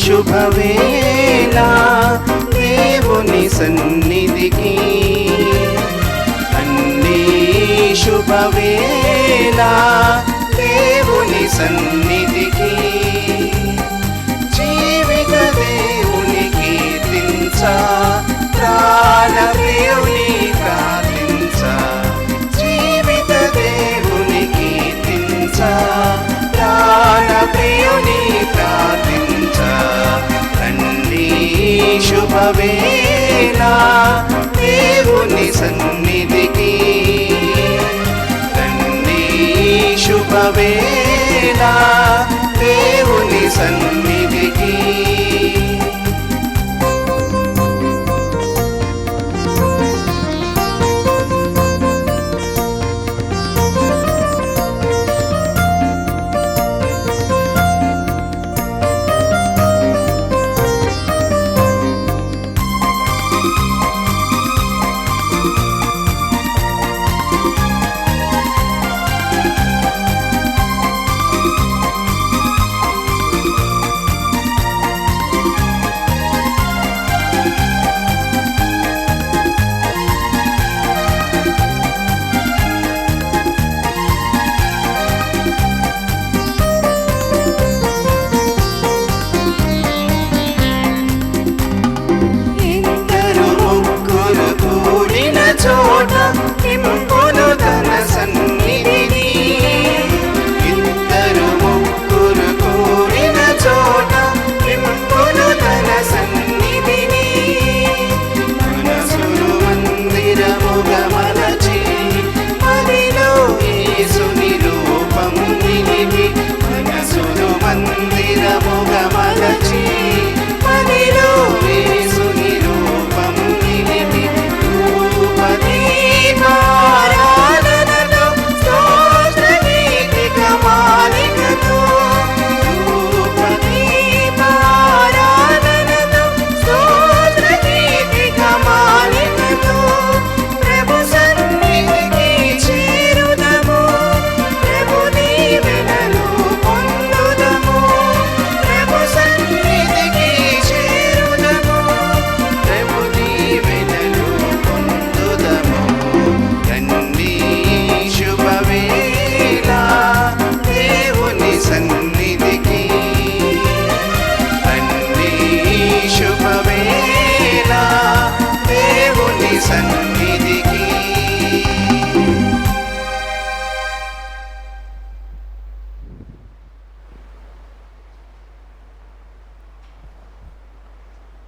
శుభవేళ దేవుని సన్నిధికి రండి శుభవేళ దేవుని సన్నిధికి జీవిత దేవుని కీర్తించ ప్రాణ ప్రియుని ప్రార్థించ జీవిత దేవుని కీర్తించ ప్రాణ ప్రియుని ప్రార్థించ రండి శుభవేళ దేవుని సన్నిధికి రండి శుభవేళ దేవుని సన్నిధికి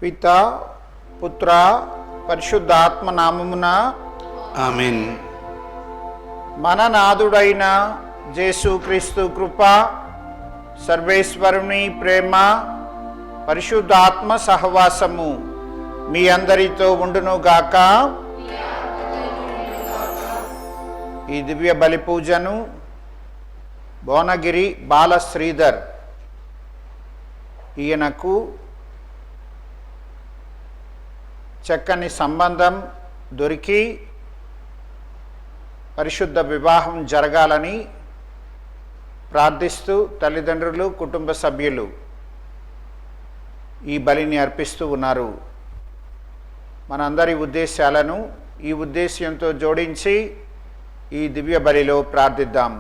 పితా పుత్ర పరిశుద్ధాత్మ నామమున ఆమేన్. మన నాథుడైన యేసుక్రీస్తు కృప, సర్వేశ్వరుని ప్రేమ, పరిశుద్ధాత్మ సహవాసము మీ అందరితో ఉండునుగాక. ఈ దివ్య బలి పూజను భువనగిరి బాలశ్రీధర్ ఈయనకు చక్కని సంబంధం దొరికి పరిశుద్ధ వివాహం జరగాలని ప్రార్థిస్తూ తల్లిదండ్రులు, కుటుంబ సభ్యులు ఈ బలిని అర్పిస్తూ ఉన్నారు. మనందరి ఉద్దేశాలను ఈ ఉద్దేశ్యంతో జోడించి ఈ దివ్య బలిలో ప్రార్థిద్దాం.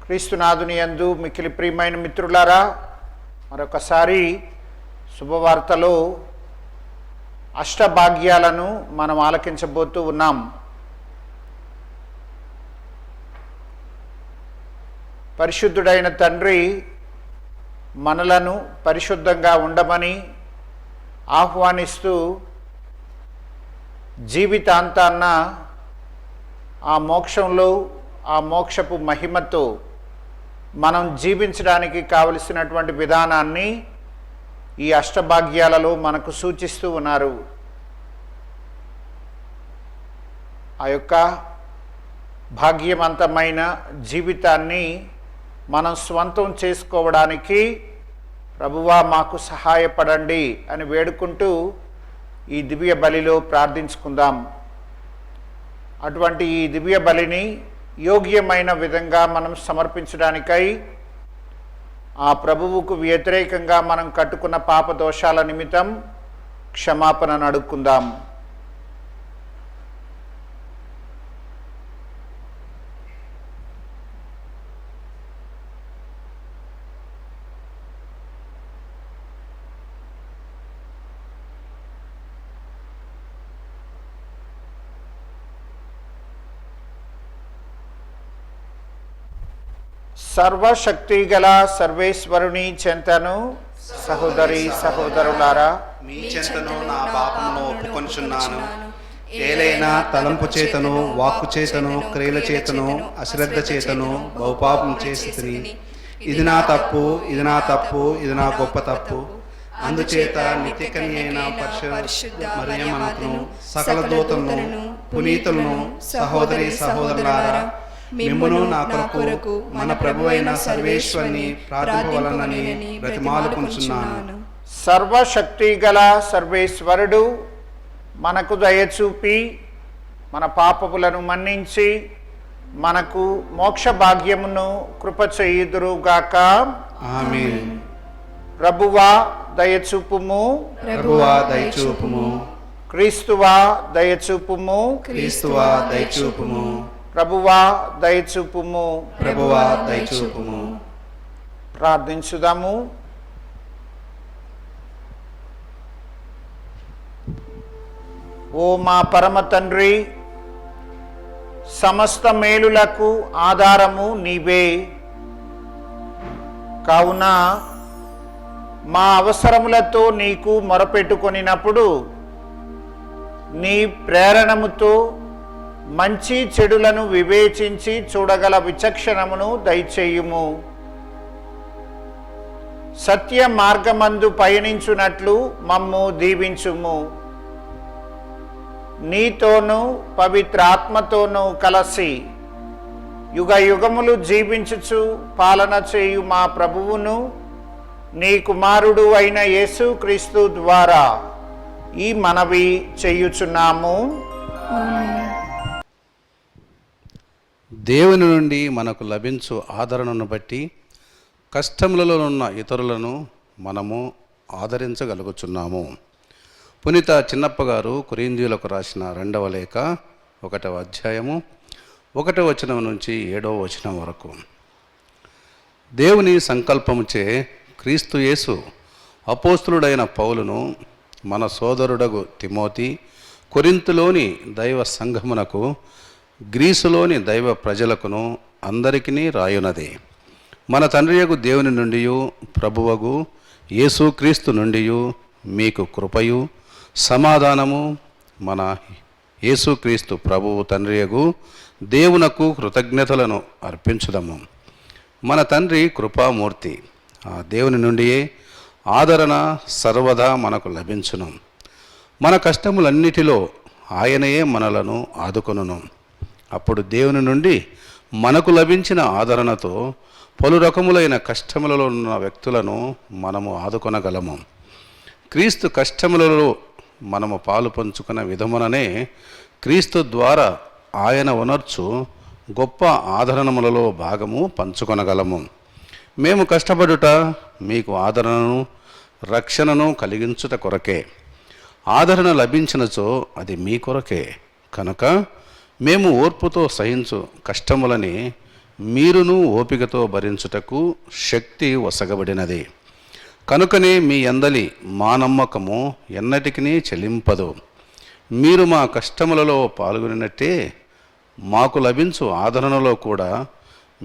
క్రీస్తునాథుని యందు మిక్కిలి ప్రియమైన మిత్రులారా, మరొకసారి శుభవార్తలో అష్టభాగ్యాలను మనం ఆలకించబోతూ ఉన్నాం. పరిశుద్ధుడైన తండ్రి మనలను పరిశుద్ధంగా ఉండమని ఆహ్వానిస్తూ జీవితాంతాన్న ఆ మోక్షంలో, ఆ మోక్షపు మహిమతో మనం జీవించడానికి కావలసినటువంటి విధానాన్ని ఈ అష్టభాగ్యాలలో మనకు సూచిస్తూ ఉన్నారు. ఆ యొక్క భాగ్యవంతమైన జీవితాన్ని మనం స్వంతం చేసుకోవడానికి ప్రభువా మాకు సహాయపడండి అని వేడుకుంటూ ఈ దివ్య బలిలో ప్రార్థించుకుందాం. అటువంటి ఈ దివ్య బలిని యోగ్యమైన విధంగా మనం సమర్పించడానికై ఆ ప్రభువుకు వ్యతిరేకంగా మనం కట్టుకున్న పాప దోషాల నిమిత్తం క్షమాపణను అడుక్కుందాం. సర్వశక్తి గల సర్వేశ్వరుని చెంతను సహోదరి సహోదరులారా, మీ చెంతను నా పాపమును ఒప్పుకొనుచున్నాను. ఏలైనా తలంపు చేతను, వాక్కు చేతను, క్రియల చేతను, అశ్రద్ధ చేతను బహుపాపం చేసి తిని, ఇది నా తప్పు, ఇది నా తప్పు, ఇది నా గొప్ప తప్పు. అందుచేత నిత్యకని అయిన పరిశుద్ధ మరియమ్మను, సకల దూతలను, పునీతులను, సహోదరి సహోదరులారా, మిమ్మును నా కొరకు మన ప్రభువైన సర్వేశ్వరుని ప్రార్థింపవలనని బ్రతిమాలుకొనుచున్నాను. సర్వశక్తి గల సర్వేశ్వరుడు మనకు దయచూపి మన పాపములను మన్నించి మనకు మోక్ష భాగ్యమును కృప చేయుదురుగాక. ఆమేన్. ప్రభువా దయచూపుము, ప్రభువా దయచూపుము, క్రీస్తువా దయచూపుము, క్రీస్తువా దయచూపుము, ప్రభువా దయచూపుము. ప్రభువా దయచూపుము. ప్రార్థించుదాము. ఓ మా పరమ తండ్రి, సమస్త మేలులకు ఆధారము నీవే. కావున మా అవసరములతో నీకు మొరపెట్టుకొనినప్పుడు నీ ప్రేరణముతో మంచి చెడులను వివేచించి చూడగల విచక్షణమును దయచేయుము. సత్య మార్గమందు పయనించునట్లు మమ్ము దీవించుము. నీతోనూ పవిత్రాత్మతోనూ కలసి యుగ యుగములు జీవించుచు పాలన చేయు మా ప్రభువును, నీ కుమారుడు అయిన యేసుక్రీస్తు ద్వారా ఈ మనవి చేయుచున్నాము. దేవుని నుండి మనకు లభించు ఆదరణను బట్టి కష్టములలో ఉన్న ఇతరులను మనము ఆదరించగలుగుచున్నాము. పునీత చిన్నప్ప గారు కొరింథీయులకు రాసిన 2వ లేఖ 1వ అధ్యాయము 1వ వచనం నుంచి 7వ వచనం వరకు. దేవుని సంకల్పముచే క్రీస్తు యేసు అపోస్తులుడైన పౌలును, మన సోదరుడగు తిమోతి, కొరింథులోని దైవ సంఘమునకు, గ్రీసులోని దైవ ప్రజలకును అందరికీ రాయునది. మన తండ్రియగు దేవుని నుండి, ప్రభువగు యేసుక్రీస్తు నుండి మీకు కృపయు సమాధానము మన యేసుక్రీస్తు ప్రభువు తండ్రియగు దేవునకు కృతజ్ఞతలను అర్పించుదము. మన తండ్రి కృపామూర్తి, ఆ దేవుని నుండియే ఆదరణ సర్వదా మనకు లభించును. మన కష్టములన్నిటిలో ఆయనయే మనలను ఆదుకొనును. అప్పుడు దేవుని నుండి మనకు లభించిన ఆదరణతో పలు రకములైన కష్టములలో ఉన్న వ్యక్తులను మనము ఆదుకొనగలము. క్రీస్తు కష్టములలో మనము పాలు పంచుకున్న విధముననే క్రీస్తు ద్వారా ఆయన ఉనర్చు గొప్ప ఆదరణములలో భాగము పంచుకొనగలము. మేము కష్టపడుట మీకు ఆదరణను, రక్షణను కలిగించుట కొరకే. ఆదరణ లభించినచో అది మీ కొరకే. కనుక మేము ఓర్పుతో సహించు కష్టములని మీరును ఓపికతో భరించుటకు శక్తి వసగబడినది. కనుకనే మీ అందలి మా నమ్మకము ఎన్నటికీ చెలింపదు. మీరు మా కష్టములలో పాల్గొనినట్టే మాకు లభించు ఆదరణలో కూడా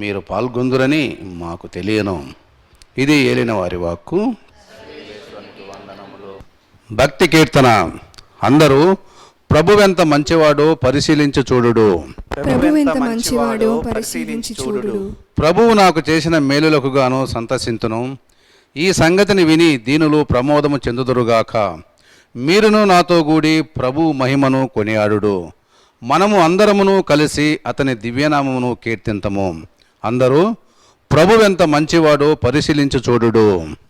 మీరు పాల్గొందురని మాకు తెలియను. ఇది ఏలిన వారి వాక్కు. భక్తి కీర్తన. అందరూ ప్రభువెంత మంచివాడో పరిశీలించి చూడుడు. ప్రభువెంత మంచివాడో పరిశీలించి చూడుడు. ప్రభువు నాకు చేసిన మేలులకు గాను సంతసింతును. ఈ సంగతిని విని దీనులు ప్రమోదము చెందుదురుగాక. మీరును నాతో కూడి ప్రభు మహిమను కొనియాడుడు. మనము అందరమును కలిసి అతని దివ్యనామమును కీర్తింతము. అందరూ ప్రభువెంత మంచివాడో పరిశీలించి చూడుడు.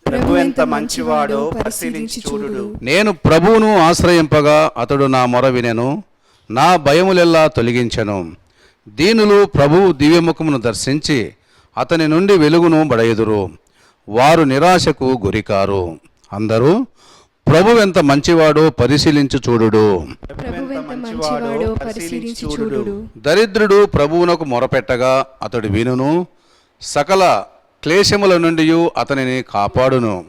ప్రభువెంత మంచివాడో పరిశీలించి చూడుడు. నేను ప్రభువును ఆశ్రయింపగా అతడు నా మొర వినెను, నా భయములెల్లా తొలగించెను. దీనులు ప్రభువు దివ్యముఖమును దర్శించి అతని నుండి వెలుగును బడయుదురు. వారు నిరాశకు గురికారు. అందరూ ప్రభువెంత మంచివాడో పరిశీలించి చూడుడు. ప్రభువెంత మంచివాడో పరిశీలించి చూడుడు. దరిద్రుడు ప్రభువునకు మొరపెట్టగా అతడు వినును, సకల క్లేశముల నుండి అతనిని కాపాడును.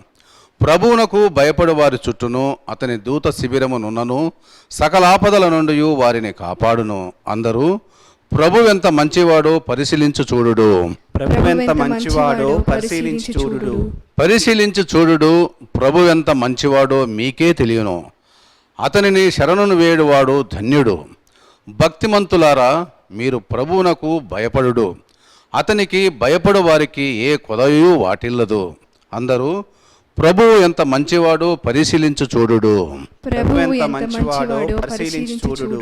ప్రభువునకు భయపడు వారి చుట్టూను అతని దూత శిబిరమునున్నను, సకల ఆపదల నుండి వారిని కాపాడును. అందరూ ప్రభువెంత మంచివాడో పరిశీలించి చూడుడు. ప్రభువెంత మంచివాడో పరిశీలించి చూడుడు. పరిశీలించి చూడుడు. ప్రభువెంత మంచివాడో మీకే తెలియను. అతనిని శరణును వేయువాడు ధన్యుడు. భక్తిమంతులారా, మీరు ప్రభువునకు భయపడుడు. అతనికి భయపడు వారికి ఏ కొదయు వాటిల్లదు. అందరూ ప్రభువు ఎంత మంచివాడో పరిశీలించి చూడుడు. ప్రభువు ఎంత మంచివాడో పరిశీలించి చూడుడు.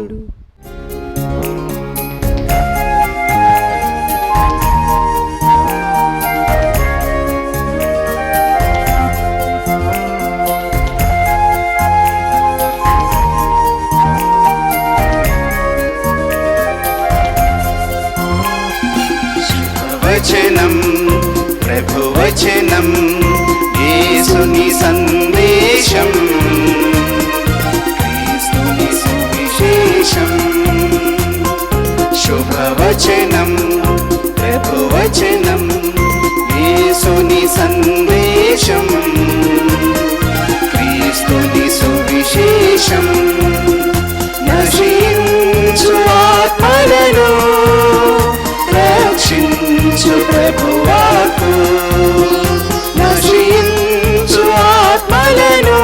వచనం ప్రభువచనం యేసుని సందేశం క్రీస్తుని సువిశేషం. శుభవచనం ప్రభువచనం యేసుని సందేశం క్రీస్తుని సువిశేషం. నశించు ఆత్మలను రక్షించు ప్రభువాకు. నశించు ఆత్మలను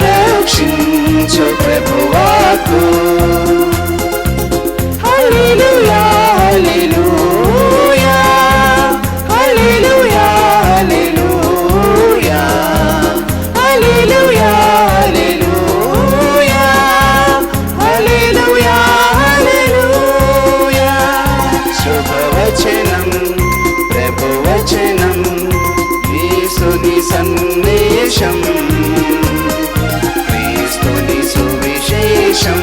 రక్షించు ప్రభువాకు. హల్లెలూయా హల్లెలూయా హల్లెలూయా హల్లెలూయా హల్లెలూయా హల్లెలూయా హల్లెలూయా. శుభవచనం ప్రభువచనం యేసుని సందేశం క్రీస్తుని సువిశేషం.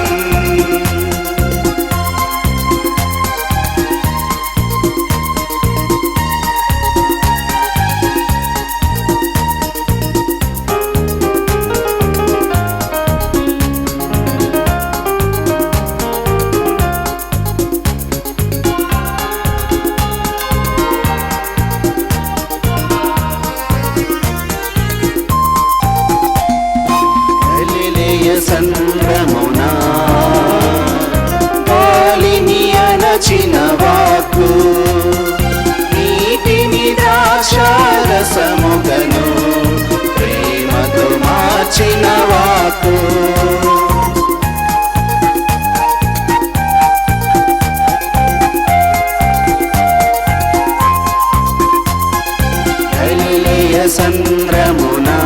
సంద్రమునా గాలిని అణచిన వాక్కు నీటిని ద్రాక్షారసముగను ప్రేమతో మార్చిన వాక్కు. గలిలయ సంద్రమునా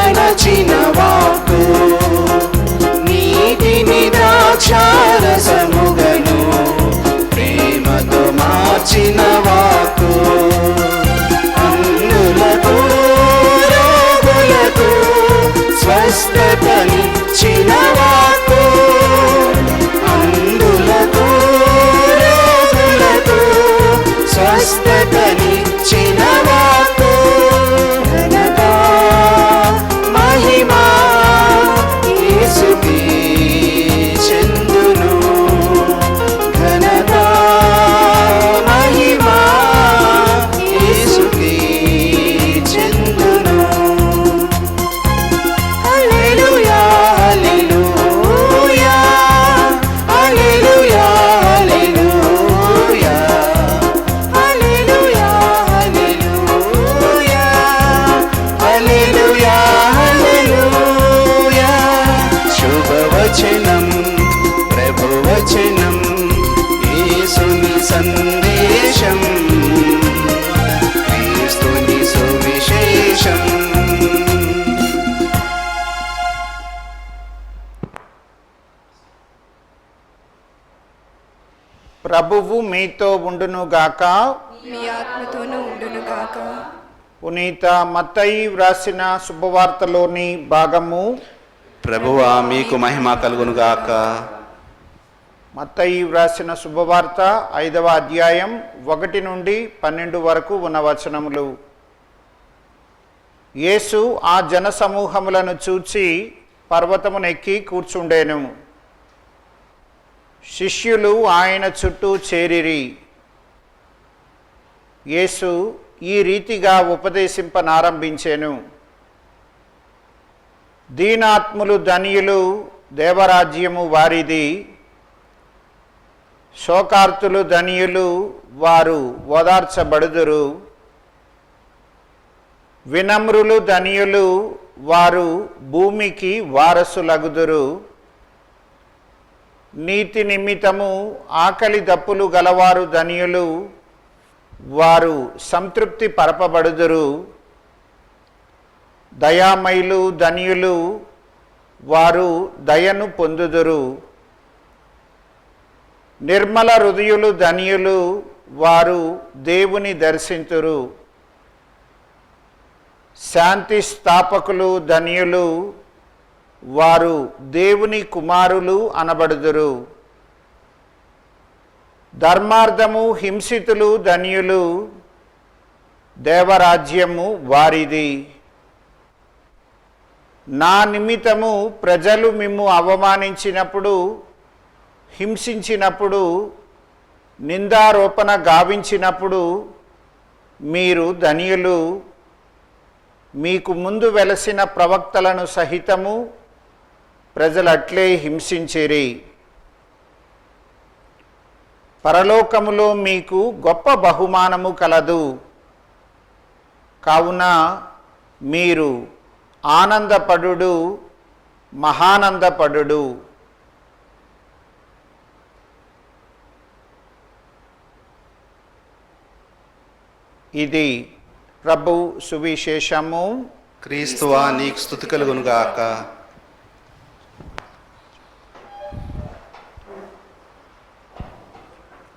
అణచిన వాక్కు నీటిని ద్రాక్షారసముగను ప్రేమతో మార్చిన వాక్కు. అందులకు రోగులకు స్వస్థతనిచ్చిన వాక్కు. అందులకు రోగులకు స్వస్థతనిచ్చిన వాక్కు. మహిమా యేసుకి చెందును. ఘనత మహిమా యేసుకి చెందును. హల్లెలూయా హల్లెలూయా హల్లెలూయా హల్లెలూయా హల్లెలూయా హల్లెలూయా హల్లెలూయా. శుభవచనం ప్రభువచనం యేసుని సందేశం క్రీస్తుని సువిశేషం. ప్రభువు మీతో ఉండునుగాక. మీ ఆత్మతోనూ ఉండునుగాక. పునీత మత్తయి వ్రాసిన శుభవార్తలోని భాగము. ప్రభువా మీకు మహిమ కలుగునుగాక. మత్తయి వ్రాసిన శుభవార్త 5వ అధ్యాయం 1 నుండి 12 వరకు ఉన్న వచనములు. యేసు ఆ జన సమూహములను చూచి పర్వతమునెక్కి కూర్చుండెను. శిష్యులు ఆయన చుట్టూ చేరిరి. యేసు ఈ రీతిగా ఉపదేశింపనారంభించెను. దీనాత్ములు ధన్యులు, దేవరాజ్యము వారిది. శోకార్తులు ధన్యులు, వారు ఓదార్చబడుదురు. వినమ్రులు ధన్యులు, వారు భూమికి వారసులగుదురు. నీతి నిమిత్తము ఆకలి దప్పులు గలవారు ధన్యులు, వారు సంతృప్తి పరపబడుదురు. దయామయులు ధన్యులు, వారు దయను పొందుదురు. నిర్మల హృదయులు ధన్యులు, వారు దేవుని దర్శింతురు. శాంతి స్థాపకులు ధన్యులు, వారు దేవుని కుమారులు అనబడుదురు. ధర్మార్థము హింసితులు ధన్యులు, దేవరాజ్యము వారిది. నా నిమిత్తము ప్రజలు మిమ్ము అవమానించినప్పుడు, హింసించినప్పుడు, నిందారోపణ గావించినప్పుడు మీరు ధన్యులు. మీకు ముందు వెలసిన ప్రవక్తలను సహితము ప్రజలు అట్లే హింసించిరి. పరలోకములో మీకు గొప్ప బహుమానము కలదు. కావున మీరు ఆనందపడుడు, మహానందపడుడు. ఇది ప్రభు సువిశేషము. క్రీస్తువా నీకు స్తుతి కలుగునుగాక.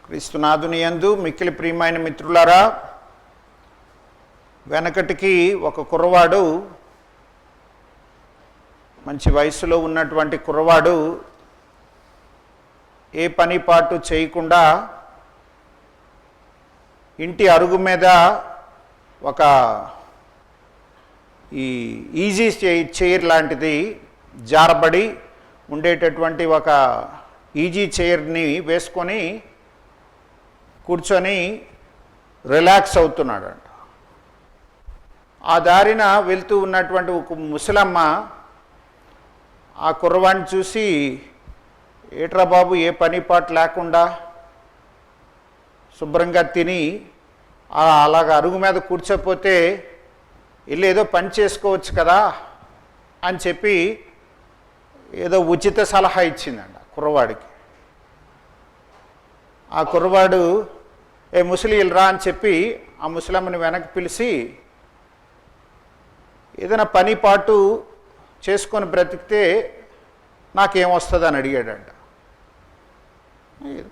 క్రీస్తునాథుని యందు మిక్కిలి ప్రియమైన మిత్రులారా, వెనకటికి ఒక కుర్రవాడు, మంచి వయసులో ఉన్నటువంటి కుర్రవాడు ఏ పని పాటు చేయకుండా ఇంటి అరుగు మీద ఒక ఈజీ చైర్ లాంటిది జారబడి ఉండేటటువంటి ఒక ఈజీ చైర్ని వేసుకొని కూర్చొని రిలాక్స్ అవుతున్నాడు. ఆ దారిన వెళ్తూ ఉన్నటువంటి ఒక ముసలమ్మ ఆ కుర్రవాడిని చూసి, ఏట్రా బాబు, ఏ పని పాటు లేకుండా శుభ్రంగా తిని అలాగ అరుగు మీద కూర్చోపోతే వెళ్ళి ఏదో పని చేసుకోవచ్చు కదా అని చెప్పి ఏదో ఉచిత సలహా ఇచ్చిందండి ఆ కుర్రవాడికి. ఆ కుర్రవాడు ఏ ముసలి రా అని చెప్పి ఆ ముసలమ్మని వెనక్కి పిలిచి, ఏదైనా పని పాటు చేసుకొని బ్రతికితే నాకేమొస్తుంది అని అడిగాడంట.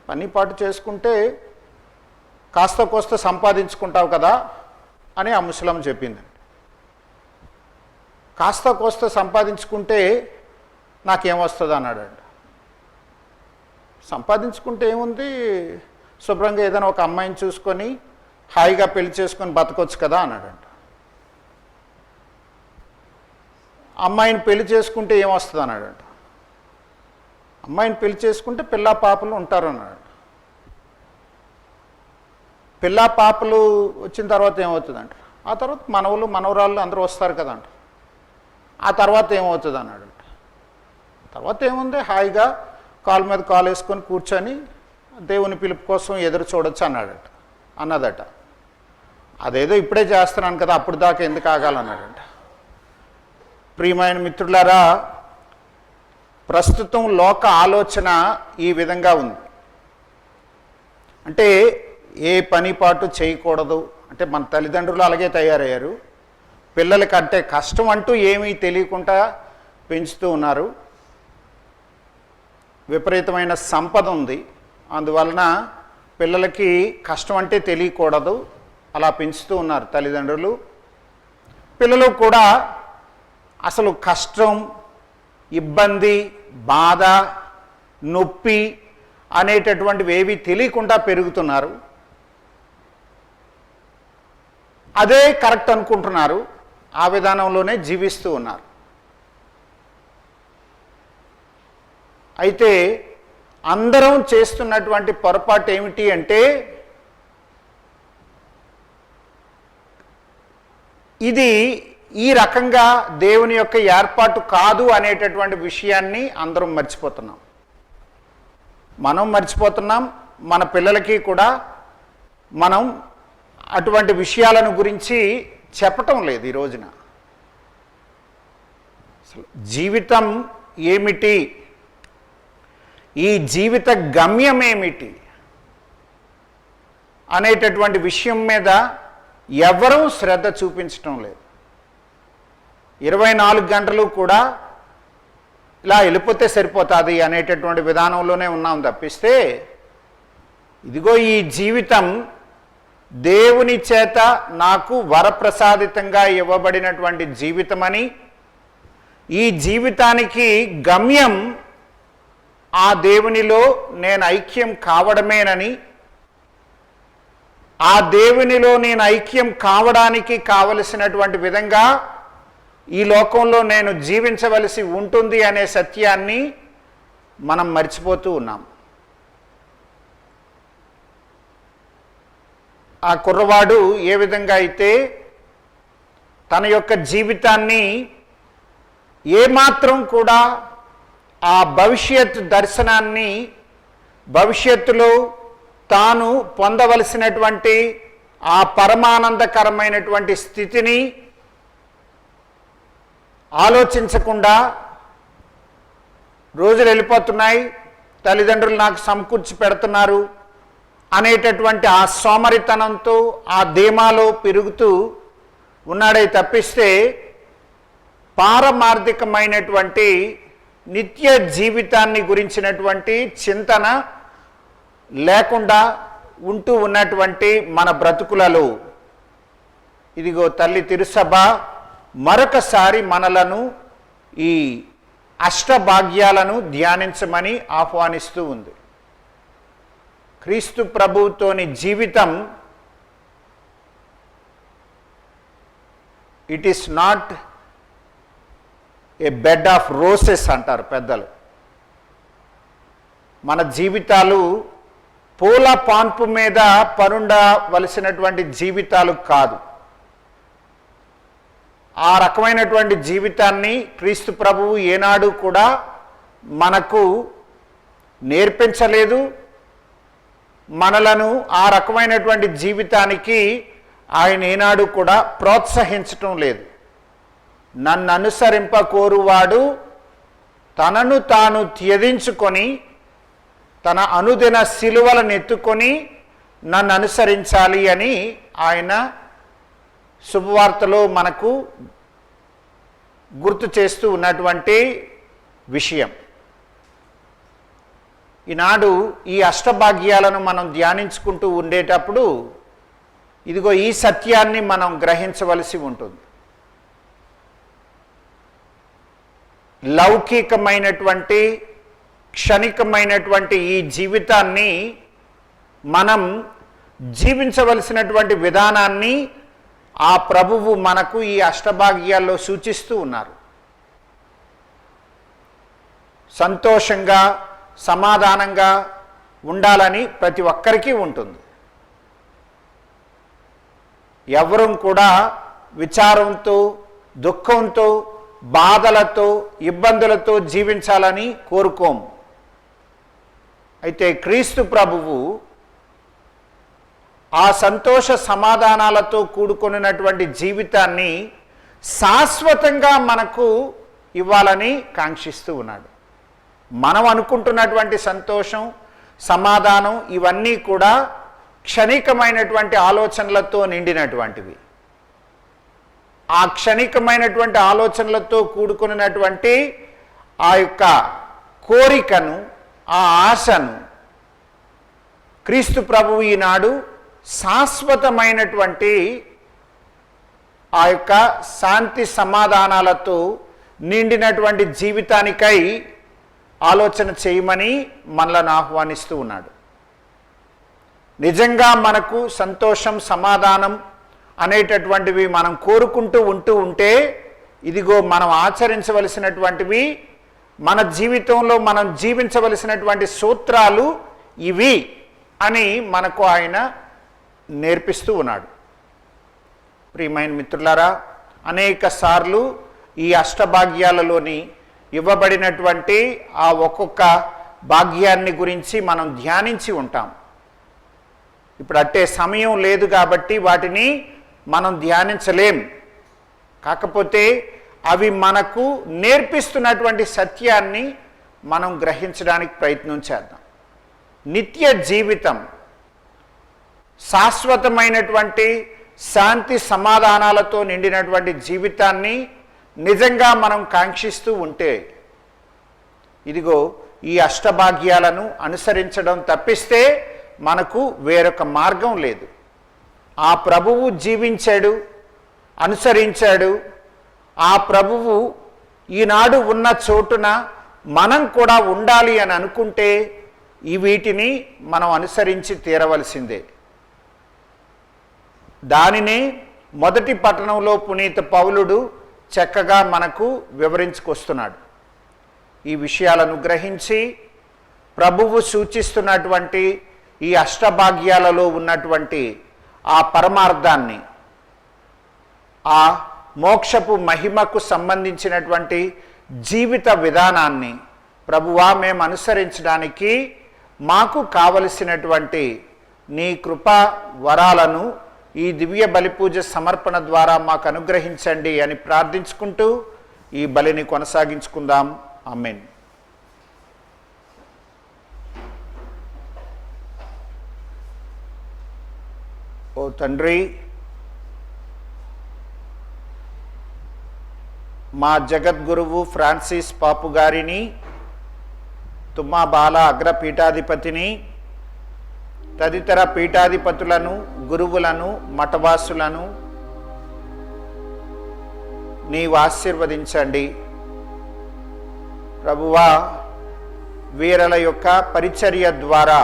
పని పాటు చేసుకుంటే కాస్త కోస్త సంపాదించుకుంటావు కదా అని ఆ ముసలమ్మ చెప్పిందండి. కాస్త కోస్త సంపాదించుకుంటే నాకేమొస్తుంది అన్నాడంట. సంపాదించుకుంటే ఏముంది, శుభ్రంగా ఏదైనా ఒక అమ్మాయిని చూసుకొని హాయిగా పెళ్లి చేసుకొని బతకొచ్చు కదా అన్నాడంట. అమ్మాయిని పెళ్లి చేసుకుంటే ఏమొస్తుంది అన్నాడంట. అమ్మాయిని పెళ్లి చేసుకుంటే పిల్లా పాపలు ఉంటారు అన్నాడు. పిల్లా పాపలు వచ్చిన తర్వాత ఏమవుతుందంట, ఆ తర్వాత మనవలు మనవరాళ్ళు అందరూ వస్తారు కదంట, ఆ తర్వాత ఏమవుతుంది అన్నాడంట. తర్వాత ఏముంది, హాయిగా కాలు మీద కాలు వేసుకొని కూర్చొని దేవుని పిలుపు కోసం ఎదురు చూడొచ్చు అన్నదట. అదేదో ఇప్పుడే చేస్తున్నాను కదా, అప్పుడు దాకా ఎందుకు ఆగాలన్నాడంట. ప్రియమైన మిత్రులారా, ప్రస్తుతం లోక ఆలోచన ఈ విధంగా ఉంది. అంటే ఏ పని పాటు చేయకూడదు అంటే, మన తల్లిదండ్రులు అలాగే తయారయ్యారు. పిల్లలకంటే కష్టం అంటూ ఏమీ తెలియకుండా పెంచుతూ ఉన్నారు. విపరీతమైన సంపద ఉంది, అందువలన పిల్లలకి కష్టం అంటే తెలియకూడదు, అలా పెంచుతూ ఉన్నారు తల్లిదండ్రులు. పిల్లలు కూడా అసలు కష్టం, ఇబ్బంది, బాధ, నొప్పి అనేటటువంటివి ఏవి తెలియకుండా పెరుగుతున్నారు. అదే కరెక్ట్ అనుకుంటున్నారు, ఆ విధానంలోనే జీవిస్తూ ఉన్నారు. అయితే అందరం చేస్తున్నటువంటి పొరపాటు ఏమిటి అంటే, ఇది ఈ రకంగా దేవుని యొక్క ఏర్పాటు కాదు అనేటటువంటి విషయాన్ని అందరం మర్చిపోతున్నాం. మనం మర్చిపోతున్నాం, మన పిల్లలకి కూడా మనం అటువంటి విషయాలను గురించి చెప్పటం లేదు ఈ రోజున. అసలు జీవితం ఏమిటి, ఈ జీవిత గమ్యం ఏమిటి అనేటటువంటి విషయం మీద ఎవరూ శ్రద్ధ చూపించటం లేదు. 24 గంటలు కూడా ఇలా వెళ్ళిపోతే సరిపోతుంది అనేటటువంటి విధానంలోనే ఉన్నాం తప్పిస్తే, ఇదిగో ఈ జీవితం దేవుని చేత నాకు వరప్రసాదితంగా ఇవ్వబడినటువంటి జీవితమని, ఈ జీవితానికి గమ్యం ఆ దేవునిలో నేను ఐక్యం కావడమేనని, ఆ దేవునిలో నేను ఐక్యం కావడానికి కావలసినటువంటి విధంగా ఈ లోకంలో నేను జీవించవలసి ఉంటుంది అనే సత్యాన్ని మనం మర్చిపోతూ ఉన్నాం. ఆ కుర్రవాడు ఏ విధంగా అయితే తన యొక్క జీవితాన్ని ఏమాత్రం కూడా ఆ భవిష్యత్ దర్శనాన్ని, భవిష్యత్తులో తాను పొందవలసినటువంటి ఆ పరమానందకరమైనటువంటి స్థితిని ఆలోచించకుండా, రోజులు వెళ్ళిపోతున్నాయి, తల్లిదండ్రులు నాకు సమకూర్చి పెడుతున్నారు అనేటటువంటి ఆ సోమరితనంతో, ఆ ధీమాలో పెరుగుతూ ఉన్నాడే తప్పిస్తే, పారమార్థికమైనటువంటి నిత్య జీవితాన్ని గురించినటువంటి చింతన లేకుండా ఉంటూ ఉన్నటువంటి మన బ్రతుకులలో ఇదిగో తల్లి తిరుసభ మరొకసారి మనలను ఈ అష్టభాగ్యాలను ధ్యానించమని ఆహ్వానిస్తూ ఉంది. క్రీస్తు ప్రభువుతోని జీవితం it is not a bed of roses అంటారు పెద్దలు. మన జీవితాలు పూల పాన్పు మీద పరుండవలసినటువంటి జీవితాలు కాదు. ఆ రకమైనటువంటి జీవితాన్ని క్రీస్తు ప్రభువు ఏనాడు కూడా మనకు నేర్పించలేదు. మనలను ఆ రకమైనటువంటి జీవితానికి ఆయన ఏనాడు కూడా ప్రోత్సహించటం లేదు. నన్ను అనుసరింప కోరువాడు తనను తాను త్యజించుకొని తన అనుదిన సిలువలను ఎత్తుకొని నన్ను అనుసరించాలి అని ఆయన శుభవార్తలో మనకు గుర్తు చేస్తూ ఉన్నటువంటి విషయం. ఈనాడు ఈ అష్టభాగ్యాలను మనం ధ్యానించుకుంటూ ఉండేటప్పుడు ఇదిగో ఈ సత్యాన్ని మనం గ్రహించవలసి ఉంటుంది. లౌకికమైనటువంటి క్షణికమైనటువంటి ఈ జీవితాన్ని మనం జీవించవలసినటువంటి విధానాన్ని ఆ ప్రభువు మనకు ఈ అష్టభాగ్యాల్లో సూచిస్తూ ఉన్నారు. సంతోషంగా సమాధానంగా ఉండాలని ప్రతి ఒక్కరికి ఉంటుంది. ఎవరూ కూడా విచారంతో, దుఃఖంతో, బాధలతో, ఇబ్బందులతో జీవించాలని కోరుకోము. అయితే క్రీస్తు ప్రభువు ఆ సంతోష సమాధానాలతో కూడుకొనినటువంటి జీవితాన్ని శాశ్వతంగా మనకు ఇవ్వాలని కాంక్షిస్తూ ఉన్నాడు. మనం అనుకుంటున్నటువంటి సంతోషం, సమాధానం ఇవన్నీ కూడా క్షణికమైనటువంటి ఆలోచనలతో నిండినటువంటివి. ఆ క్షణికమైనటువంటి ఆలోచనలతో కూడుకున్నటువంటి ఆ యొక్క కోరికను, ఆ ఆశను క్రీస్తు ప్రభువు ఈనాడు శాశ్వతమైనటువంటి ఆ యొక్క శాంతి సమాధానాలతో నిండినటువంటి జీవితానికై ఆలోచన చేయమని మనలను ఆహ్వానిస్తూ ఉన్నాడు. నిజంగా మనకు సంతోషం, సమాధానం అనేటటువంటివి మనం కోరుకుంటూ ఉంటే ఇదిగో మనం ఆచరించవలసినటువంటివి, మన జీవితంలో మనం జీవించవలసినటువంటి సూత్రాలు ఇవి అని మనకు ఆయన నేర్పిస్తూ ఉన్నాడు. ప్రియమైన మిత్రులారా, అనేక సార్లు ఈ అష్టభాగ్యాలలోని ఇవ్వబడినటువంటి ఆ ఒక్కొక్క భాగ్యాన్ని గురించి మనం ధ్యానించి ఉంటాం. ఇప్పుడు అట్టే సమయం లేదు కాబట్టి వాటిని మనం ధ్యానించలేం. కాకపోతే అవి మనకు నేర్పిస్తున్నటువంటి సత్యాన్ని మనం గ్రహించడానికి ప్రయత్నం చేద్దాం. నిత్య జీవితం, శాశ్వతమైనటువంటి శాంతి సమాధానాలతో నిండినటువంటి జీవితాన్ని నిజంగా మనం కాంక్షిస్తూ ఉంటే ఇదిగో ఈ అష్టభాగ్యాలను అనుసరించడం తప్పిస్తే మనకు వేరొక మార్గం లేదు. ఆ ప్రభువు జీవించాడు, అనుసరించాడు. ఆ ప్రభువు ఈనాడు ఉన్న చోటున మనం కూడా ఉండాలి అని అనుకుంటే ఈ వీటిని మనం అనుసరించి తీరవలసిందే. దానినే మొదటి పట్టణంలో పునీత పౌలుడు చక్కగా మనకు వివరించుకొస్తున్నాడు. ఈ విషయాలను గ్రహించి ప్రభువు సూచిస్తున్నటువంటి ఈ అష్టభాగ్యాలలో ఉన్నటువంటి ఆ పరమార్థాన్ని, ఆ మోక్షపు మహిమకు సంబంధించినటువంటి జీవిత విధానాన్ని ప్రభువా మేము అనుసరించడానికి మాకు కావలసినటువంటి నీ కృపా వరాలను ఈ దివ్య బలిపూజ సమర్పణ ద్వారా మాకు అనుగ్రహించండి అని ప్రార్థించుకుంటూ ఈ బలిని కొనసాగించుకుందాం. ఆమేన్. ఓ తండ్రి, మా జగద్గురువు ఫ్రాన్సిస్ పాపు గారిని, తుమ్మా బాల అగ్రపీఠాధిపతిని, తదితర పీఠాధిపతులను, గురువులను, మఠవాసులను నీవు ఆశీర్వదించండి. ప్రభువా, వీరల యొక్క పరిచర్య ద్వారా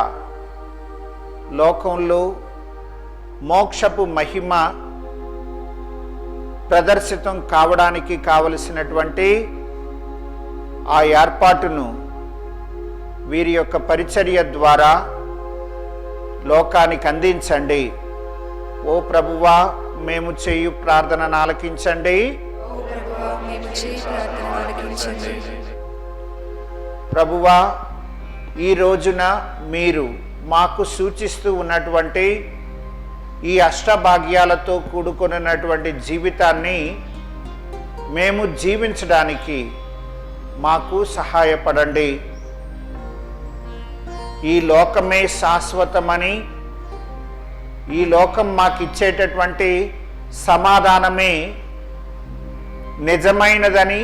లోకంలో మోక్షపు మహిమ ప్రదర్శితం కావడానికి కావలసినటువంటి ఆ ఏర్పాటును వీరి యొక్క పరిచర్య ద్వారా లోకానికి అందించండి. ఓ ప్రభువా, మేము చేయు ప్రార్థనను ఆలకించండి. ప్రభువా, ఈ రోజున మీరు మాకు సూచిస్తూ ఉన్నటువంటి ఈ అష్టభాగ్యాలతో కూడుకున్నటువంటి జీవితాన్ని మేము జీవించడానికి మాకు సహాయపడండి. ఈ లోకమే శాశ్వతమని, ఈ లోకం మాకు ఇచ్చేటటువంటి సమాధానమే నిజమైనదని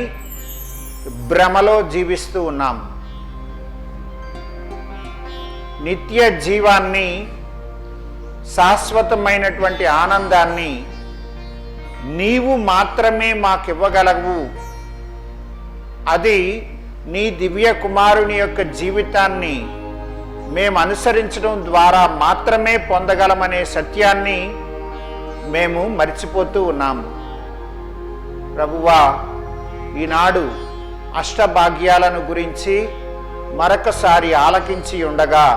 భ్రమలో జీవిస్తూ ఉన్నాం. నిత్య జీవాన్ని, శాశ్వతమైనటువంటి ఆనందాన్ని నీవు మాత్రమే మాకివ్వగలవు. అది నీ దివ్య కుమారుని యొక్క జీవితాన్ని మేము అనుసరించడం ద్వారా మాత్రమే పొందగలమనే సత్యాన్ని మేము మర్చిపోతూ ఉన్నాము. ప్రభువా, ఈనాడు అష్టభాగ్యాలను గురించి మరొకసారి ఆలకించి ఉండగా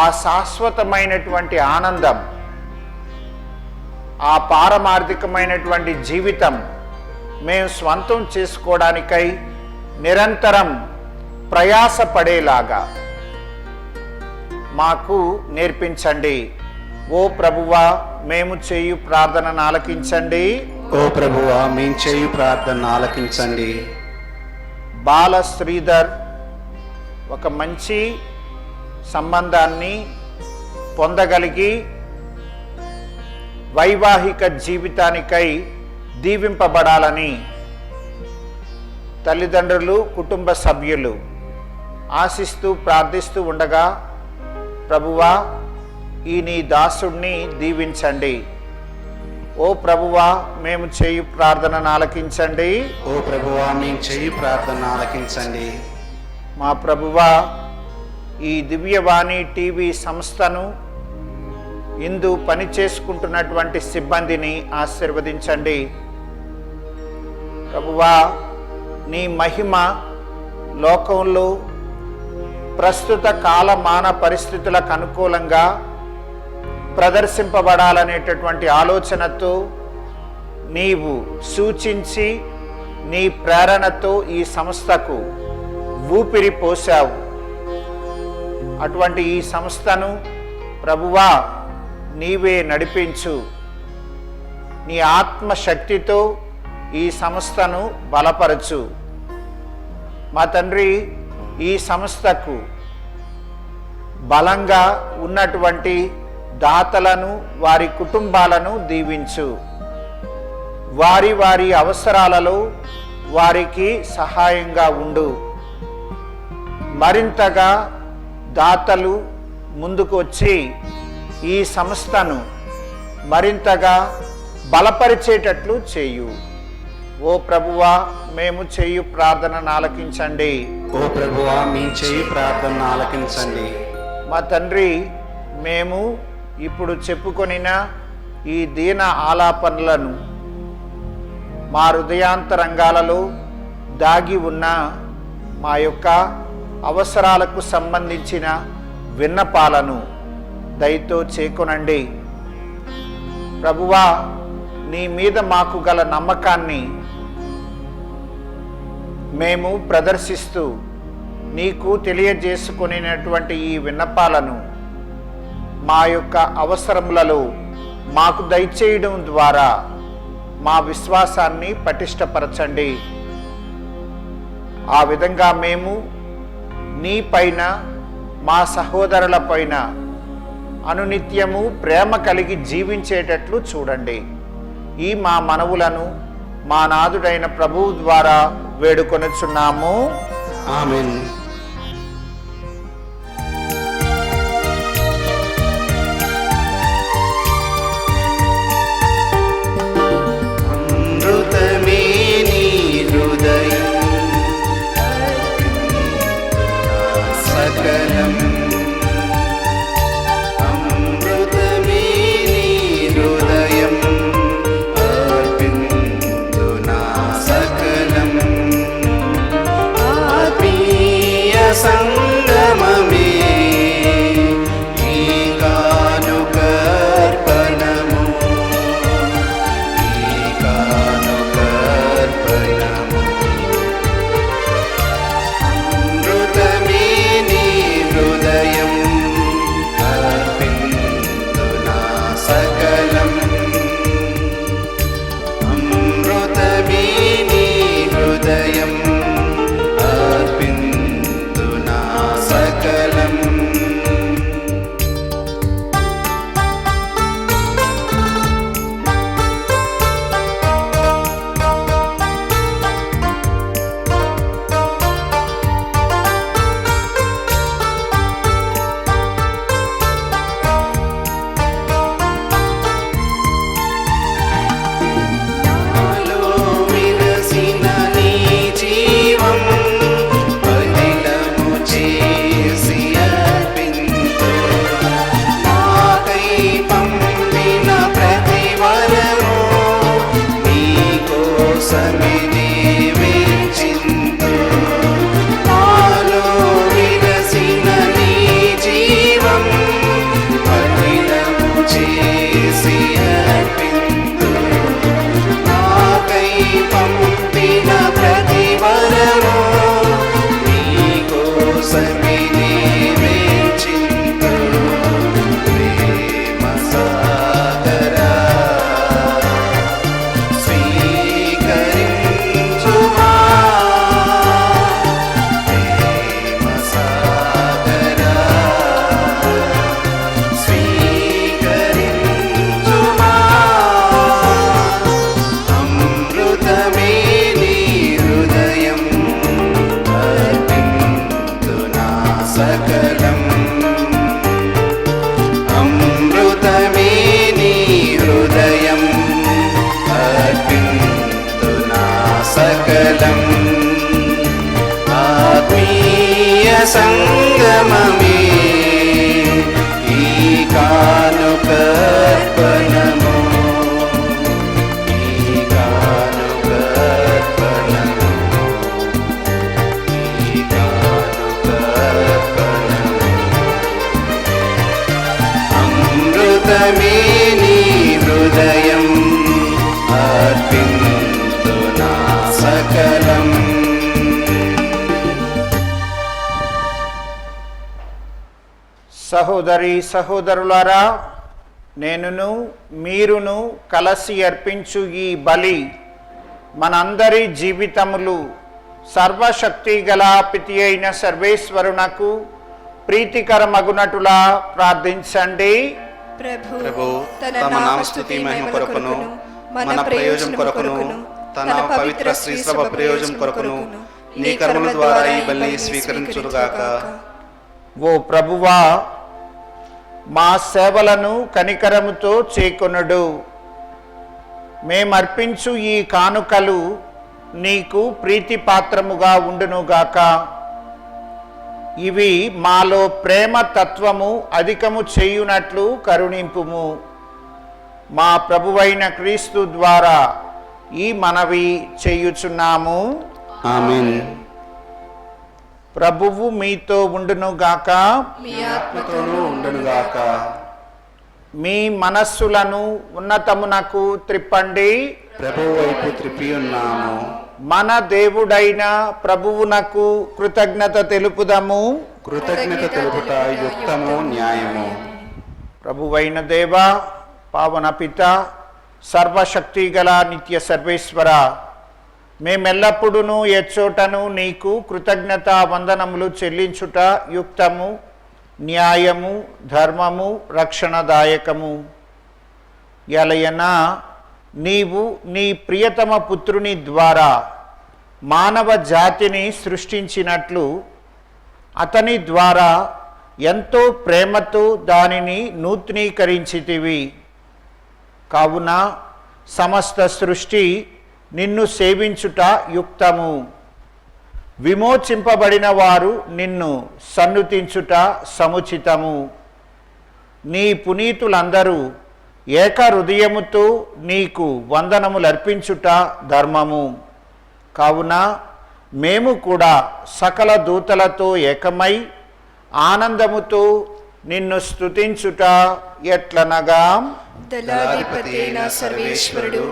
ఆ శాశ్వతమైనటువంటి ఆనందం, ఆ పారమార్థికమైనటువంటి జీవితం మేము స్వంతం చేసుకోవడానికై నిరంతరం ప్రయాసపడేలాగా మాకు నేర్పించండి. ఓ ప్రభువా, మేము చేయు ప్రార్థనను ఆలకించండి. ఓ ప్రభువా, మేము చేయు ప్రార్థనను ఆలకించండి. బాల శ్రీధర్ ఒక మంచి సంబంధాన్ని పొందగలిగి వైవాహిక జీవితానికై దీవింపబడాలని తల్లిదండ్రులు, కుటుంబ సభ్యులు ఆశిస్తూ ప్రార్థిస్తూ ఉండగా, ప్రభువా, ఈ నీ దాసుడిని దీవించండి. ఓ ప్రభువా మేము చేయు ప్రార్థనను ఆలకించండి. ఓ ప్రభువా మేము చేయి ప్రార్థన ఆలకించండి. మా ప్రభువా, ఈ దివ్యవాణి టీవీ సంస్థను ఇందు పని చేసుకుంటున్నటువంటి సిబ్బందిని ఆశీర్వదించండి. ప్రభువా, నీ మహిమ లోకంలో ప్రస్తుత కాలమాన పరిస్థితులకు అనుకూలంగా ప్రదర్శింపబడాలనేటటువంటి ఆలోచనతో నీవు సూచించి నీ ప్రేరణతో ఈ సంస్థకు ఊపిరి పోశావు. అటువంటి ఈ సంస్థను ప్రభువా నీవే నడిపించు. నీ ఆత్మశక్తితో ఈ సంస్థను బలపరచు. మా తండ్రి, ఈ సంస్థకు బలంగా ఉన్నటువంటి దాతలను, వారి కుటుంబాలను దీవించు. వారి వారి అవసరాలలో వారికి సహాయంగా ఉండు. మరింతగా దాతలు ముందుకు వచ్చి ఈ సంస్థను మరింతగా బలపరిచేటట్లు చేయు. ఓ ప్రభువా మేము చేయు ప్రార్థనను ఆలకించండి. ఓ ప్రభువా మేము చేయి ప్రార్థన ఆలకించండి. మా తండ్రి, మేము ఇప్పుడు చెప్పుకొనిన ఈ దీన ఆలాపనలను మా హృదయాంతరంగాలలో దాగి ఉన్న మా యొక్క అవసరాలకు సంబంధించిన విన్నపాలను దయతో చేకొనండి. ప్రభువా, నీ మీద మాకు గల నమ్మకాన్ని మేము ప్రదర్శిస్తూ నీకు తెలియజేసుకునేటువంటి ఈ విన్నపాలను మా యొక్క అవసరములలో మాకు దయచేయడం ద్వారా మా విశ్వాసాన్ని పటిష్టపరచండి. ఆ విధంగా మేము నీ పైన, మా సహోదరుల పైన అనునిత్యము ప్రేమ కలిగి జీవించేటట్లు చూడండి. ఈ మా మనవులను మా నాథుడైన ప్రభువు ద్వారా వేడుకొనుచున్నాము. ఆమేన్. అమృతమే నీ హృదయం, సకలం అమృతమే నీ హృదయం, అర్పింతునా సకలం ఆత్మీయ సంగమమే ఈ కానుకర్పణము, ఈ కానుకర్పణము, ఈ కానుకర్పణము. అమృతమే నీ హృదయం అర్పింతునా సకలం. సహోదరి సహోదరులారా, నేనును మీరును కలసి అర్పించు ఈ బలి మనందరి జీవితములు సర్వశక్తి గల పితి అయిన సర్వేశ్వరునకు ప్రీతికరమగునటులా ప్రార్థించండి. ప్రభు తన నామస్తుతి మహిమ కొరకును, మన ప్రయోజనం కొరకును, తన పవిత్ర శ్రీసభ ప్రయోజనం కొరకును నీ కర్మల ద్వారా ఈ బలిని స్వీకరించుగాక. ఓ ప్రభువా, మా సేవలను కనికరముతో చేకొనుడు. మేమర్పించు ఈ కానుకలు నీకు ప్రీతిపాత్రముగా ఉండునుగాక. ఇవి మాలో ప్రేమ తత్వము అధికము చేయునట్లు కరుణింపుము. మా ప్రభువైన క్రీస్తు ద్వారా ఈ మనవి చేయుచున్నాము. ఆమేన్. ప్రభువు మీతో ఉండునుగాక. మీ ఆత్మతో ఆత్మతోనూ ఉండునుగాక. మీ మనస్సులను ఉన్నతమునకు త్రిప్పండి. ప్రభువు వైపు త్రిప్పి ఉన్నాము. మన దేవుడైన ప్రభువునకు కృతజ్ఞత తెలుపుదము. కృతజ్ఞత తెలుపుట యుక్తము, న్యాయము. ప్రభువైన దేవ, పావన పిత, సర్వశక్తి గల నిత్య సర్వేశ్వర, మేమెల్లప్పుడూ ఎచ్చోటను నీకు కృతజ్ఞత వందనములు చెల్లించుట యుక్తము, న్యాయము, ధర్మము, రక్షణదాయకము. ఎలయనా నీవు నీ ప్రియతమ పుత్రుని ద్వారా మానవ జాతిని సృష్టించినట్లు అతని ద్వారా ఎంతో ప్రేమతో దానిని నూతనీకరించితివి. కావున సమస్త సృష్టి నిన్ను సేవించుట యుక్తము. విమోచింపబడిన వారు నిన్ను సన్నుతించుట సముచితము. నీ పునీతులందరూ ఏక హృదయముతో నీకు వందనములర్పించుట ధర్మము. కావున మేము కూడా సకల దూతలతో ఏకమై ఆనందముతో నిన్ను స్తుతించుట ఎట్లనగా, దళాధిపతి అయిన సర్వేశ్వరుడు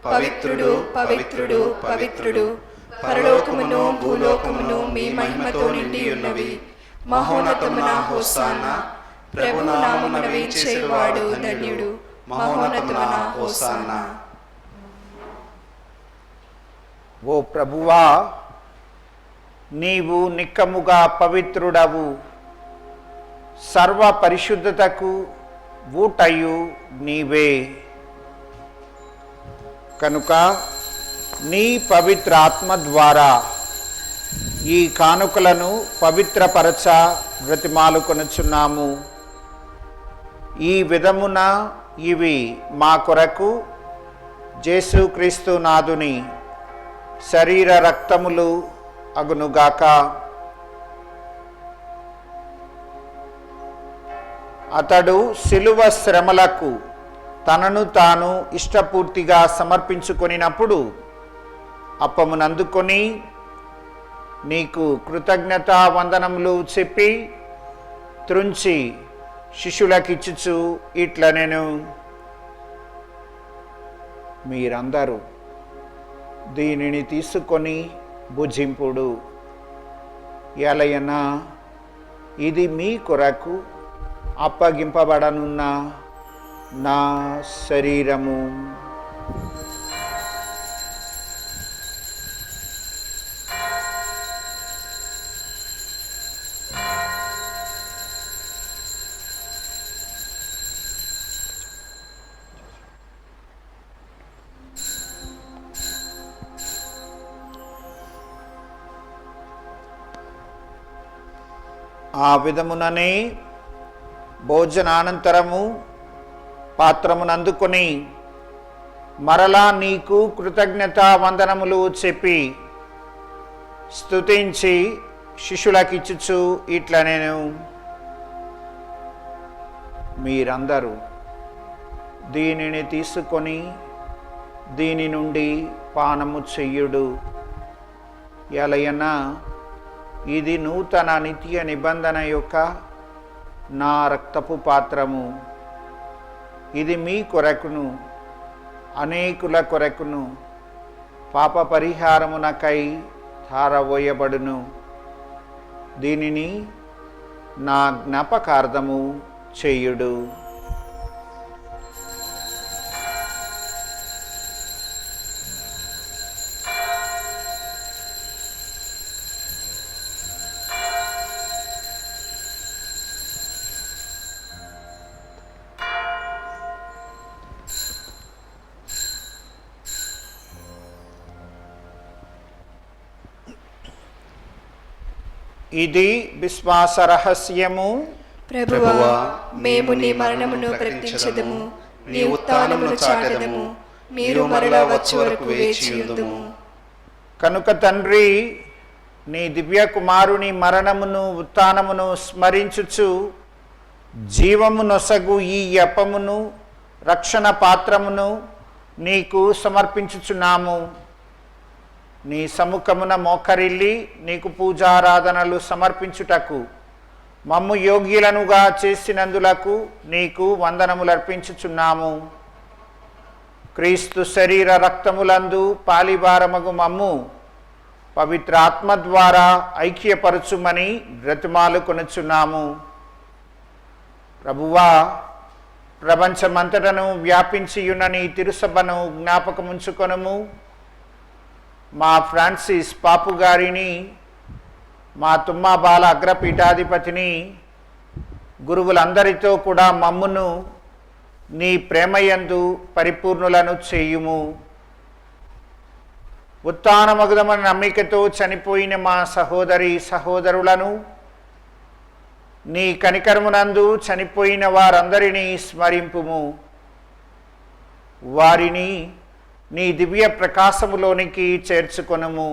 పవిత్రుడు పవిత్రుడు పవిత్రుడు, పరలోకమును భూలోకమును మీ మహిమతో నిండి ఉన్నవి. మహోన్నతమున హోసానా, ప్రభు నామమున వేంచేవాడు ధన్యుడు. మహోన్నతమున హోసానా. ఓ ప్రభువా, నీవు నిక్కముగా పవిత్రుడవు, సర్వ పరిశుద్ధతకు ఊటయు నీవే. కనుక నీ పవిత్ర ఆత్మ ద్వారా ఈ కానుకలను పవిత్రపరచ బ్రతిమాలుకొనుచున్నాము. ఈ విధమున ఇవి మా కొరకు యేసుక్రీస్తు నాథుని శరీర రక్తములు అగునుగాక. అతడు శిలువ శ్రమలకు తనను తాను ఇష్టపూర్తిగా సమర్పించుకొనినప్పుడు అప్పమునందుకొని నీకు కృతజ్ఞతా వందనములు చెప్పి త్రుంచి శిష్యులకిచ్చుచు ఇట్లనెను, మీరందరూ దీనిని తీసుకొని భుజింపుడు. ఎలయనా ఇది మీ కొరకు అప్పగింపబడనున్న నా శరీరము. ఆ విధముననే భోజనానంతరము పాత్రమునందుకొని మరలా నీకు కృతజ్ఞతా వందనములు చెప్పి స్తుతించి శిష్యులకు ఇచ్చుచు ఇట్లా నేను మీరందరూ దీనిని తీసుకొని దీని నుండి పానము చెయ్యుడు. ఎలయనా ఇది నూతన నిత్య నిబంధన యొక్క నా రక్తపు పాత్రము. ఇది మీ కొరకును అనేకుల కొరకును పాప పరిహారమునకై ధారవోయబడును. దీనిని నా జ్ఞాపకార్థము చేయుడు. ఇది విశ్వాస రహస్యము. ప్రభువా, మేము నీ మరణమును ప్రకటించదము, నీ ఉత్థానమును చాటెదము, మీరు మరలా వచ్చు వరకు వేచియుందుము. కనుక తండ్రి, నీ దివ్య కుమారుని మరణమును ఉత్థానమును స్మరించుచు జీవము నొసగు ఈ అప్పమును రక్షణ పాత్రమును నీకు సమర్పించుచున్నాము. నీ సముఖమున మోకరిల్లి నీకు పూజారాధనలు సమర్పించుటకు మమ్ము యోగ్యులనుగా చేసినందులకు నీకు వందనములర్పించుచున్నాము. క్రీస్తు శరీర రక్తములందు పాలిభారమగు మమ్ము పవిత్ర ఆత్మ ద్వారా ఐక్యపరచుమని బ్రతిమాలు కొనుచున్నాము. ప్రభువా, ప్రపంచమంతటను వ్యాపించియున్న నీ తిరుసభను జ్ఞాపకముంచుకొనుము. మా ఫ్రాన్సిస్ పాపు గారిని, మా తుమ్మాబాల అగ్రపీఠాధిపతిని, గురువులందరితో కూడా మమ్మును నీ ప్రేమయందు పరిపూర్ణులను చేయుము. ఉత్థానమగుదమని నమ్మికతో చనిపోయిన మా సహోదరి సహోదరులను, నీ కనికరమునందు చనిపోయిన వారందరినీ స్మరింపుము. వారిని నీ దివ్య ప్రకాశములోనికి చేర్చుకొనుము.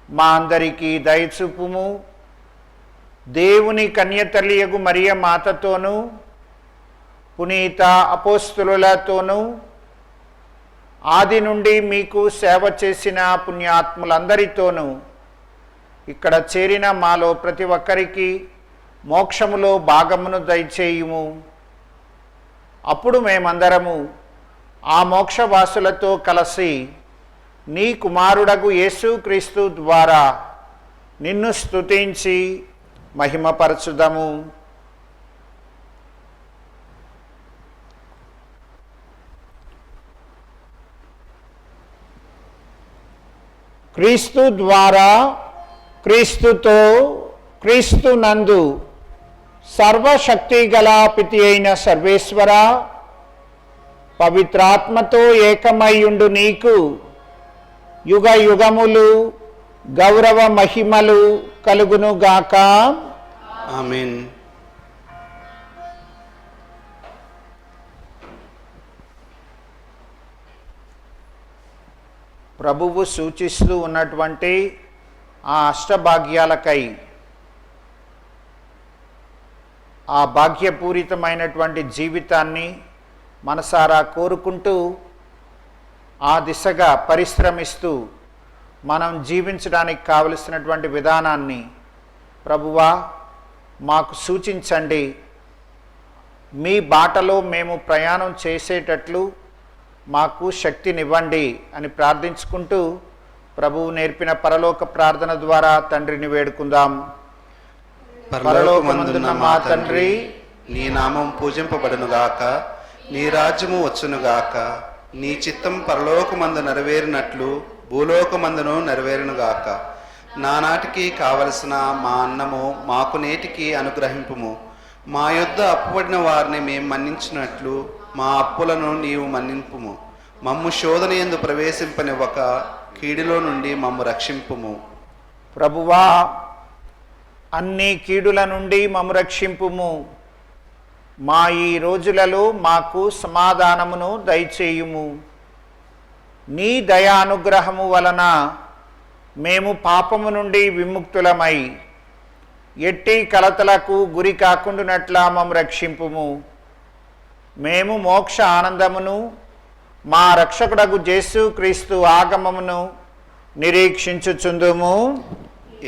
మా అందరికీ దయచూపుము. దేవుని కన్యతల్లియగు మరియ మాతతోనూ పునీత అపోస్తులతోనూ ఆది నుండి మీకు సేవ చేసిన పుణ్యాత్ములందరితోనూ ఇక్కడ చేరిన మాలో ప్రతి ఒక్కరికి మోక్షములో భాగమును దయచేయుము. అప్పుడు మేమందరము ఆ మోక్షవాసులతో కలిసి నీ కుమారుడగు యేసుక్రీస్తు ద్వారా నిన్ను స్తుతించి మహిమపరచుదము. క్రీస్తు ద్వారా, క్రీస్తుతో, క్రీస్తు నందు సర్వశక్తి గల పితి అయిన సర్వేశ్వర, పవిత్రాత్మతో ఏకమయ్యుండు నీకు యుగ యుగములు గౌరవ మహిమలు కలుగునుగాక. ఆమేన్. ప్రభువు సూచిస్తూ ఉన్నటువంటి ఆ అష్టభాగ్యాలకై, ఆ భాగ్యపూరితమైనటువంటి జీవితాన్ని మనసారా కోరుకుంటూ ఆ దిశగా పరిశ్రమిస్తూ మనం జీవించడానికి కావలసినటువంటి విధానాన్ని ప్రభువా మాకు సూచించండి. మీ బాటలో మేము ప్రయాణం చేసేటట్లు మాకు శక్తినివ్వండి అని ప్రార్థించుకుంటూ ప్రభువు నేర్పిన పరలోక ప్రార్థన ద్వారా తండ్రిని వేడుకుందాం. పరలోకమందున్న మా తండ్రి, నీ నామం పూజింపబడునుగాక, నీ రాజ్యము వచ్చునుగాక, నీ చిత్తం పరలోకమందు నెరవేరినట్లు భూలోకమందును నెరవేరునుగాక. నానాటికి కావలసిన మా అన్నము మాకు నేటికి అనుగ్రహింపుము. మా యొద్ద అప్పుపడిన వారిని మేము మన్నించినట్లు మా అప్పులను నీవు మన్నింపుము. మమ్ము శోధనయందు ప్రవేశింపనివ్వక కీడులో నుండి మమ్ము రక్షింపుము. ప్రభువా, అన్ని కీడుల నుండి మమ్ము రక్షింపుము. మా ఈ రోజులలో మాకు సమాధానమును దయచేయుము. నీ దయానుగ్రహము వలన మేము పాపము నుండి విముక్తులమై ఎట్టి కలతలకు గురి కాకుండానట్లా మమ్ము రక్షింపుము. మేము మోక్ష ఆనందమును మా రక్షకుడగు యేసు క్రీస్తు ఆగమమును నిరీక్షించుచుందుము.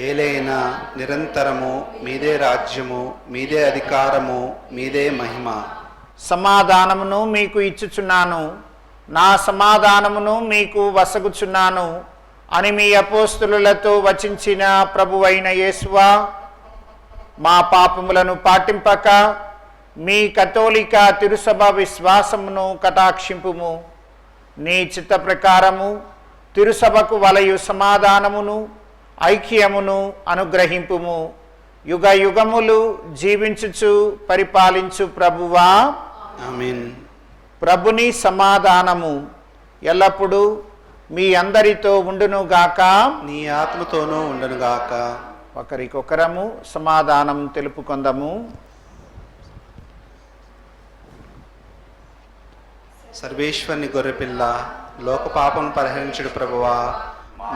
ఏలైనా నిరంతరము మీదే రాజ్యము, మీదే అధికారము, మీదే మహిమ. సమాధానమును మీకు ఇచ్చుచున్నాను, నా సమాధానమును మీకు వసగుచున్నాను అని మీ అపోస్తులతో వచించిన ప్రభువైన యేసువా, మా పాపములను పాటింపక మీ కథోలిక తిరుసభ విశ్వాసమును కటాక్షింపుము. నీ చిత్త ప్రకారము తిరుసభకు వలయు సమాధానమును ఐక్యమును అనుగ్రహింపుము. యుగ యుగములు జీవించుచు పరిపాలించు ప్రభువా, ఆమేన్. ప్రభుని సమాధానము ఎల్లప్పుడూ మీ అందరితో ఉండునుగాక. నీ ఆత్మతోనూ ఉండనుగాక. ఒకరికొకరము సమాధానం తెలుపుకొందము. సర్వేశ్వరుని గొర్రెపిల్ల, లోక పాపం పరిహరించుడు ప్రభువా,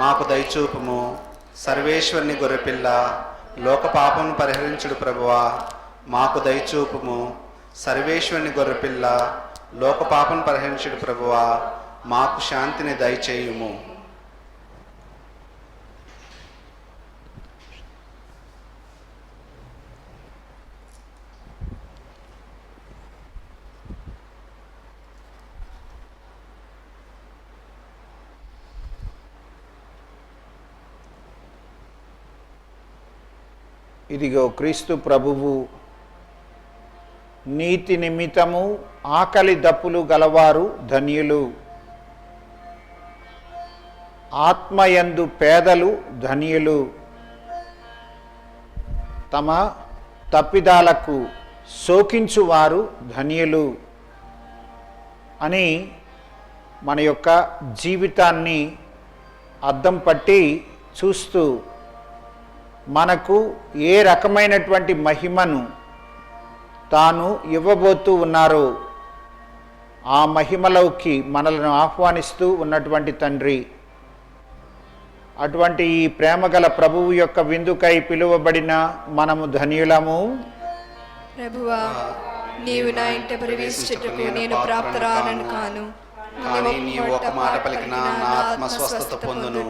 మాకు దయచూపుము. సర్వేశ్వరుని గొర్రెపిల్ల, లోక పాపం పరిహరించుడు ప్రభువా, మాకు దయచూపుము. సర్వేశ్వరుని గొర్రెపిల్ల, లోక పాపం పరిహరించుడు ప్రభువా, మాకు శాంతిని దయచేయుము. ఇదిగో క్రీస్తు ప్రభువు నీతి నిమిత్తము ఆకలి దప్పులు గలవారు ధన్యులు, ఆత్మయందు పేదలు ధన్యులు, తమ తప్పిదాలకు శోకించువారు ధన్యులు అని మన యొక్క జీవితాన్ని అద్దం పట్టి చూస్తూ మనకు ఏ రకమైనటువంటి మహిమను తాను ఇవ్వబోతూ ఉన్నారో ఆ మహిమలోకి మనలను ఆహ్వానిస్తూ ఉన్నటువంటి తండ్రి, అటువంటి ఈ ప్రేమగల ప్రభువు యొక్క విందుకై పిలువబడిన మనము ధన్యులము. ప్రభువా, నీవు నా ఇంట ప్రవేశించుటకు నేను ప్రాప్తురాలను కాను, కానీ నీవు ఒక మాట పలికినా నా ఆత్మ స్వస్థత పొందును.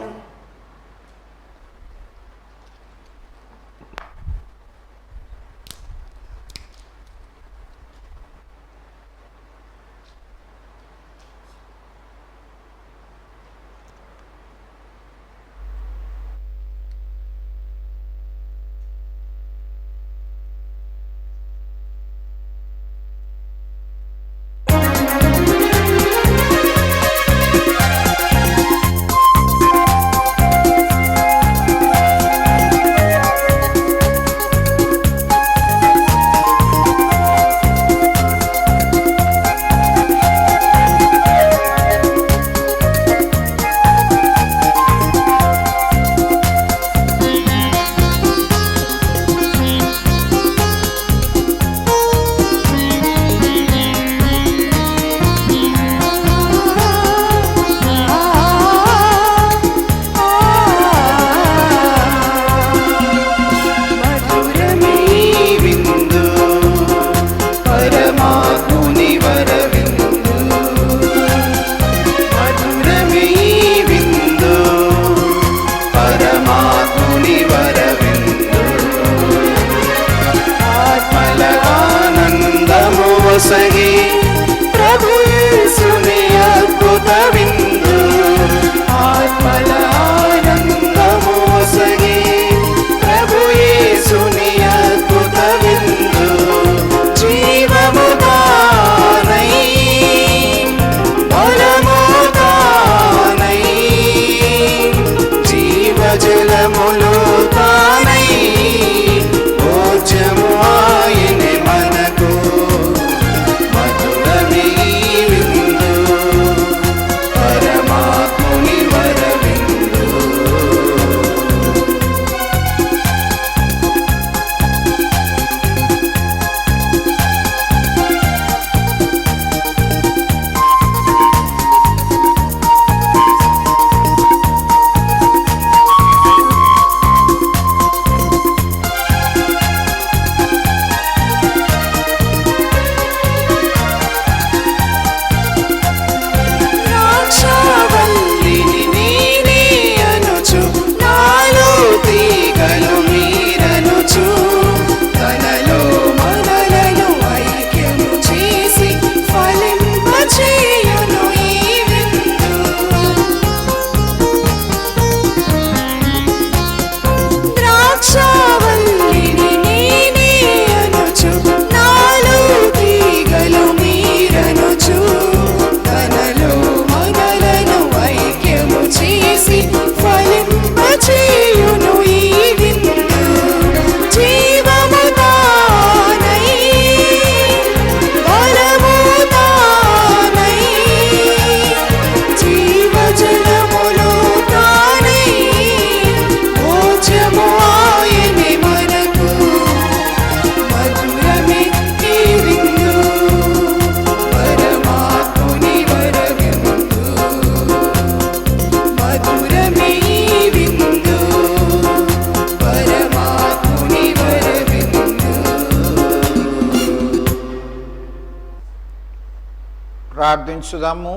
ప్రార్థించుదాము.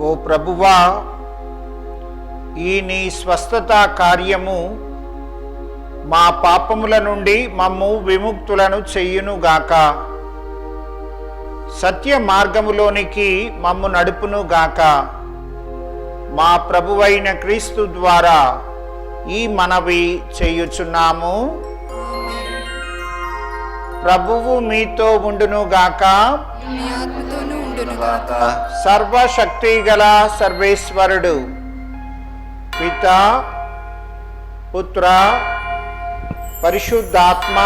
ఓ ప్రభువా, ఈ నీ స్వస్థత కార్యము మా పాపముల నుండి మమ్ము విముక్తులను చెయ్యునుగాక. సత్య మార్గములోనికి మమ్ము నడుపునుగాక. మా ప్రభువైన క్రీస్తు ద్వారా ఈ మనవి చేయుచున్నాము. ప్రభువు మీతో ఉండునుగాక. మీ ఆత్మతోనూ ఉండునుగాక. సర్వశక్తి గల సర్వేశ్వరుడు పిత, పుత్ర, పరిశుద్ధాత్మ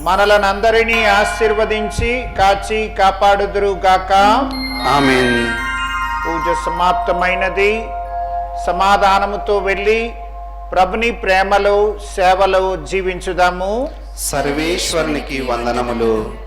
మనలనందరినీ ఆశీర్వదించి కాచి కాపాడుదురుగాక. ఆమేన్. పూజ సమాప్తమైనది. సమాధానముతో వెళ్ళి ప్రభుని ప్రేమలో సేవలో జీవించుదాము. సర్వేశ్వరునికి వందనములు.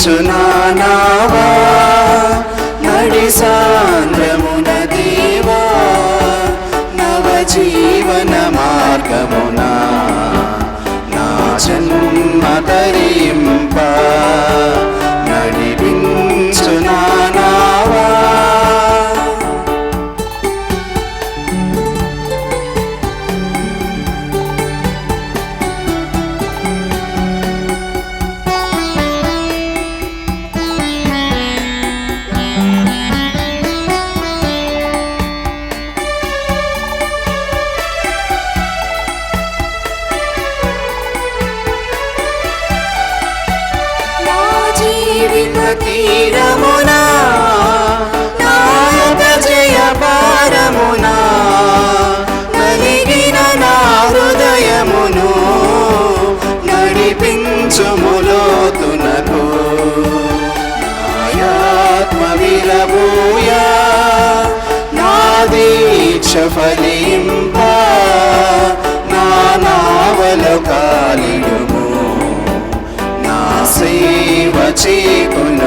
సునానావా నడి సాంద్రమున దేవా, నవజీవన మార్గమున నా జన్మ తరింప నడిపించునానావా. తీరమునా నాయక జయ పారమునా నలిగిన నా హృదయమును నడిపించుములోతునకు. నాయాత్మ విరబూయా నా దీక్ష ఫలింప నా నావలు కాలిడుము. నా సేవ చేకును